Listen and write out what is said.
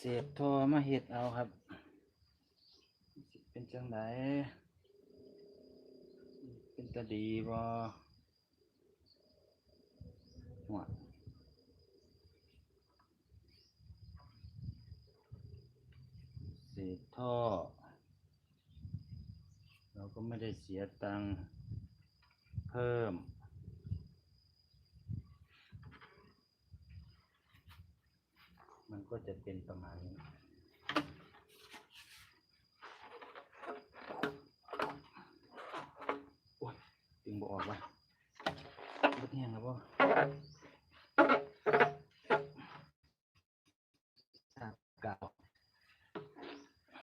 เศษท่อมาเฮ็ดเอาครับเป็นจังไดเป็นตาดีบ่หัวเศษท่อเราก็ไม่ได้เสียตังค์เพิ่มมันก็จะเป็นประมาณนี้โอ้ยดึงบ่ออกว่ะบ่แห้งแล้วบ่กาว